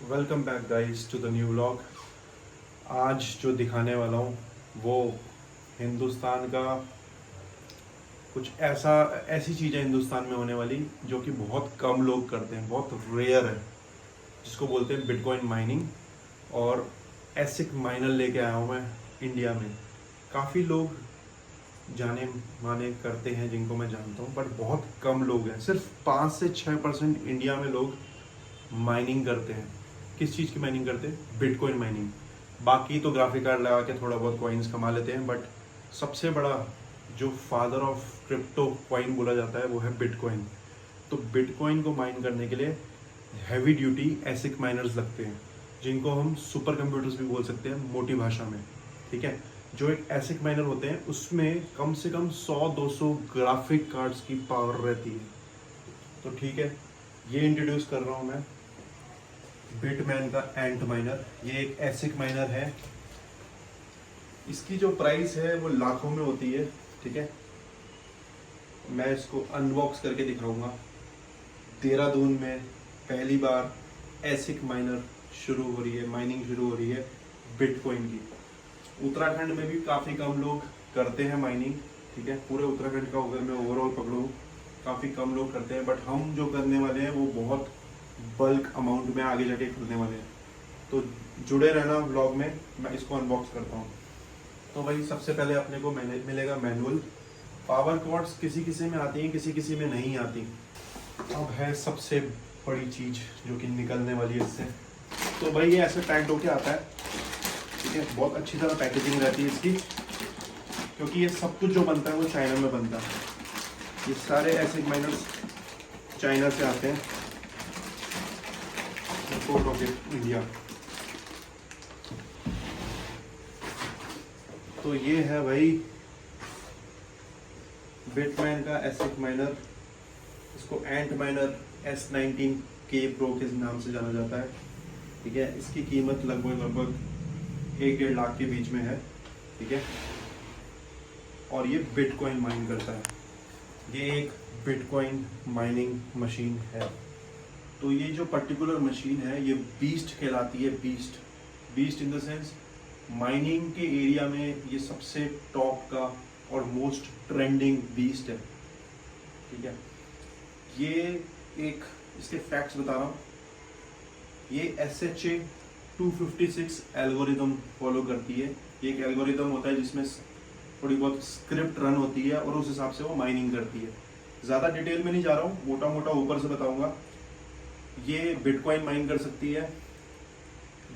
Welcome back guys to the new vlog. आज जो दिखाने वाला हूँ वो हिंदुस्तान का कुछ ऐसी चीज़ें हिंदुस्तान में होने वाली जो कि बहुत कम लोग करते हैं, बहुत रेयर है, जिसको बोलते हैं बिटकॉइन माइनिंग। और एसिक माइनर लेके आया हूँ मैं इंडिया में। काफ़ी लोग जाने माने करते हैं जिनको मैं जानता हूँ, बट बहुत कम लोग हैं। सिर्फ 5 से 6% इंडिया में लोग माइनिंग करते हैं। किस चीज़ की माइनिंग करते हैं? Bitcoin mining. बाकी तो ग्राफिक कार्ड लगा के थोड़ा बहुत कॉइन्स कमा लेते हैं, बट सबसे बड़ा जो फादर ऑफ क्रिप्टो कॉइन बोला जाता है वो है बिटकॉइन। तो बिटकॉइन को माइन करने के लिए हैवी ड्यूटी एसिक माइनर्स लगते हैं, जिनको हम सुपर कंप्यूटर्स भी बोल सकते हैं मोटी भाषा में। ठीक है, जो एक एसिक माइनर होते हैं उसमें कम से कम 100-200 ग्राफिक कार्ड्स की पावर रहती है। तो ठीक है, ये इंट्रोड्यूस कर रहा हूँ मैं बिटमैन का एंट माइनर। ये एक एसिक माइनर है। इसकी जो प्राइस है वो लाखों में होती है। ठीक है, मैं इसको अनबॉक्स करके दिखाऊंगा। देहरादून में पहली बार एसिक माइनर शुरू हो रही है, माइनिंग शुरू हो रही है बिटकॉइन की। उत्तराखंड में भी काफ़ी कम लोग करते हैं माइनिंग। ठीक है, पूरे उत्तराखंड का अगर मैं ओवरऑल पकड़ूँ काफ़ी कम लोग करते हैं, बट हम जो करने वाले हैं वो बहुत बल्क अमाउंट में आगे जाके करने वाले हैं। तो जुड़े रहना व्लॉग में, मैं इसको अनबॉक्स करता हूँ। तो भाई सबसे पहले अपने को मिलेगा मैनुअल। पावर कॉर्ड्स किसी किसी में आती हैं, किसी किसी में नहीं आती। अब है सबसे बड़ी चीज़ जो कि निकलने वाली है इससे। तो भाई ये ऐसे पैक्ड होके आता है। ठीक है, बहुत अच्छी तरह पैकेजिंग रहती है इसकी, क्योंकि ये सब कुछ जो बनता है वो चाइना में बनता है। ये सारे एसिक माइनर्स चाइना से आते हैं, इंपोर्ट होके इंडिया। तो ये है भाई बिटमैन का एसिक माइनर। इसको एंट माइनर S19K Pro के नाम से जाना जाता है। ठीक है, इसकी कीमत लगभग 1-1.5 लाख के बीच में है। ठीक है, और ये बिटकॉइन माइन करता है। ये एक बिटकॉइन माइनिंग मशीन है। तो ये जो पर्टिकुलर मशीन है ये बीस्ट कहलाती है। Beast in the sense mining के एरिया में ये सबसे टॉप का और मोस्ट ट्रेंडिंग बीस्ट है। ठीक है, ये एक इसके फैक्ट्स बता रहा हूँ। ये SHA 256 एल्गोरिदम फॉलो करती है। ये एक एल्गोरिदम होता है जिसमें थोड़ी बहुत स्क्रिप्ट रन होती है और उस हिसाब से वो माइनिंग करती है। ज़्यादा डिटेल में नहीं जा रहा हूँ, मोटा मोटा ऊपर से बताऊंगा। ये बिटकॉइन माइन कर सकती है,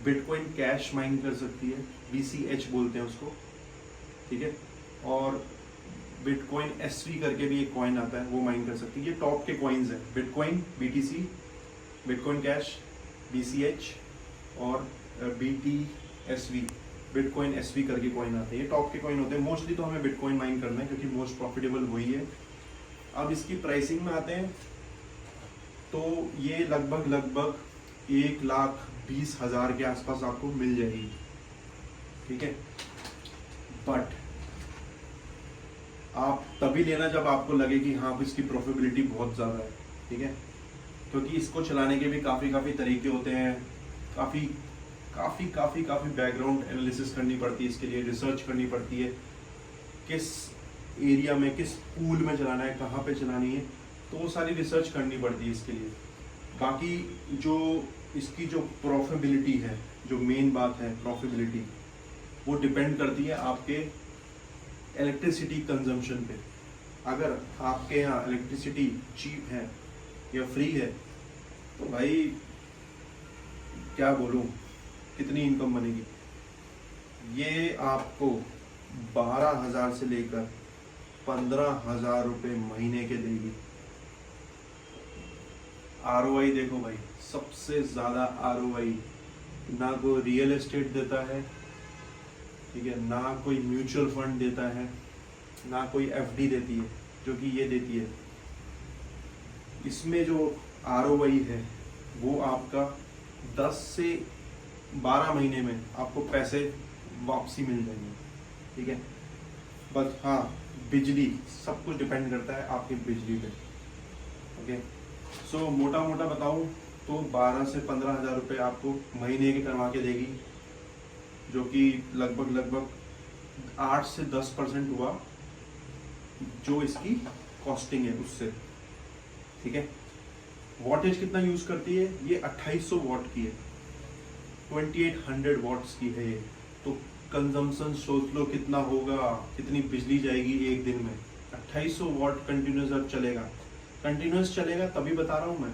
बिटकॉइन कैश माइन कर सकती है, BCH बोलते हैं उसको। ठीक है, और बिटकॉइन SV करके भी एक कॉइन आता है, वो माइन कर सकती है। ये टॉप के कॉइन्स हैं, bitcoin BTC, bitcoin cash BCH और BTSV, बिटकॉइन SV करके कॉइन आते हैं। ये टॉप के कॉइन होते हैं। मोस्टली तो हमें बिटकॉइन माइन करना है क्योंकि मोस्ट प्रॉफिटेबल वही है। अब इसकी प्राइसिंग में आते हैं तो ये लगभग 1,20,000 के आसपास आपको मिल जाएगी। ठीक है, बट आप तभी लेना जब आपको लगे कि हाँ इसकी प्रॉफिटेबिलिटी बहुत ज़्यादा है। ठीक है, क्योंकि इसको चलाने के भी काफ़ी तरीके होते हैं। काफ़ी बैकग्राउंड एनालिसिस करनी पड़ती है, इसके लिए रिसर्च करनी पड़ती है, किस एरिया में किस पूल में चलाना है, कहाँ पे चलानी है, तो वो सारी रिसर्च करनी पड़ती है इसके लिए। बाकी जो इसकी जो प्रॉफिटेबिलिटी है, जो मेन बात है प्रॉफिटेबिलिटी, वो डिपेंड करती है आपके इलेक्ट्रिसिटी कंजम्पशन पे। अगर आपके यहाँ इलेक्ट्रिसिटी चीप है या फ्री है तो भाई क्या बोलूँ, कितनी इनकम बनेगी। ये आपको 12,000 से लेकर 15,000 रुपये महीने के देगी। ROI देखो भाई, सबसे ज़्यादा ROI ना कोई रियल एस्टेट देता है। ठीक है, ना कोई म्यूचुअल फंड देता है, ना कोई FD देती है, जो कि ये देती है। इसमें जो ROI है वो आपका 10 से 12 महीने में आपको पैसे वापसी मिल जाएंगे। ठीक है, बस हाँ बिजली, सब कुछ डिपेंड करता है आपकी बिजली पे। ओके, सो मोटा मोटा बताऊँ तो 12 से 15 हज़ार रुपये आपको महीने के करवा के देगी, जो कि लगभग 8 से 10% हुआ जो इसकी कॉस्टिंग है उससे। ठीक है, वॉटेज कितना यूज़ करती है ये? 2800 वॉट की है, 2800 वॉट्स की है ये। तो कंजम्पशन सोच लो कितना होगा, कितनी बिजली जाएगी एक दिन में। 2800 वॉट कंटिन्यूस अब चलेगा, कंटिन्यूस चलेगा तभी बता रहा हूँ मैं।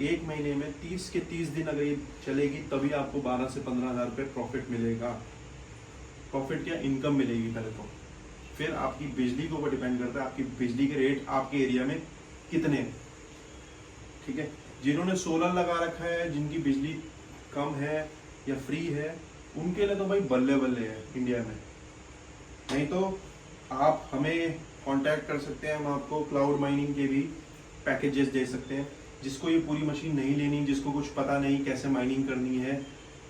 एक महीने में 30 के 30 दिन अगर ये चलेगी तभी आपको 12 से 15 हज़ार रुपये प्रॉफिट मिलेगा। प्रॉफिट क्या, इनकम मिलेगी पहले तो, फिर आपकी बिजली के ऊपर डिपेंड करता है आपकी बिजली के रेट आपके एरिया में कितने हैं। ठीक है, जिन्होंने सोलर लगा रखा है, जिनकी बिजली कम है या फ्री है, उनके लिए तो भाई बल्ले बल्ले है इंडिया में। नहीं तो आप हमें कांटेक्ट कर सकते हैं, हम आपको क्लाउड माइनिंग के भी पैकेजेस दे सकते हैं। जिसको ये पूरी मशीन नहीं लेनी, जिसको कुछ पता नहीं कैसे माइनिंग करनी है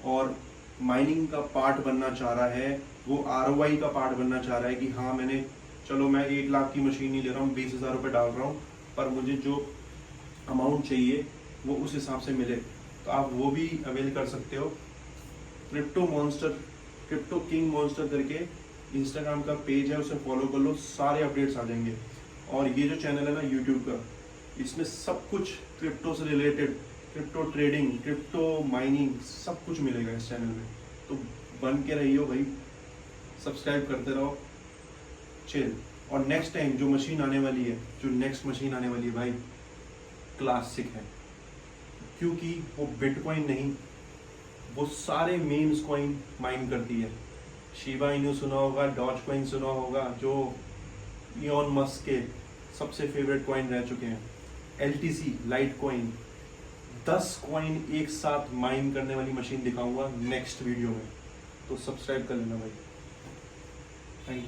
और माइनिंग का पार्ट बनना चाह रहा है, वो ROI का पार्ट बनना चाह रहा है कि हाँ मैंने, चलो मैं 1 लाख की मशीन नहीं ले रहा हूँ, 20,000 रुपये डाल रहा हूँ, पर मुझे जो अमाउंट चाहिए वो उस हिसाब से मिले, तो आप वो भी अवेल कर सकते हो। क्रिप्टो किंग मॉन्स्टर करके इंस्टाग्राम का पेज है, उसे फॉलो कर लो, सारे अपडेट्स आ जाएंगे। और ये जो चैनल है ना यूट्यूब का, इसमें सब कुछ क्रिप्टो से related, crypto trading, crypto mining, सब कुछ मिलेगा इस चैनल में। तो बन के रहियो भाई, सब्सक्राइब करते रहो, चिल। और नेक्स्ट टाइम जो मशीन आने वाली है, जो नेक्स्ट मशीन आने वाली है भाई, क्लासिक है, क्योंकि वो बिटकॉइन नहीं, वो सारे मीम्स कॉइन माइन करती है। शिबा इनू सुना होगा, डॉज कॉइन सुना होगा, जो इलॉन मस्क के सबसे फेवरेट कॉइन रह चुके हैं। LTC लाइट कॉइन, 10 कॉइन एक साथ माइन करने वाली मशीन दिखाऊंगा नेक्स्ट वीडियो में, तो सब्सक्राइब कर लेना भाई।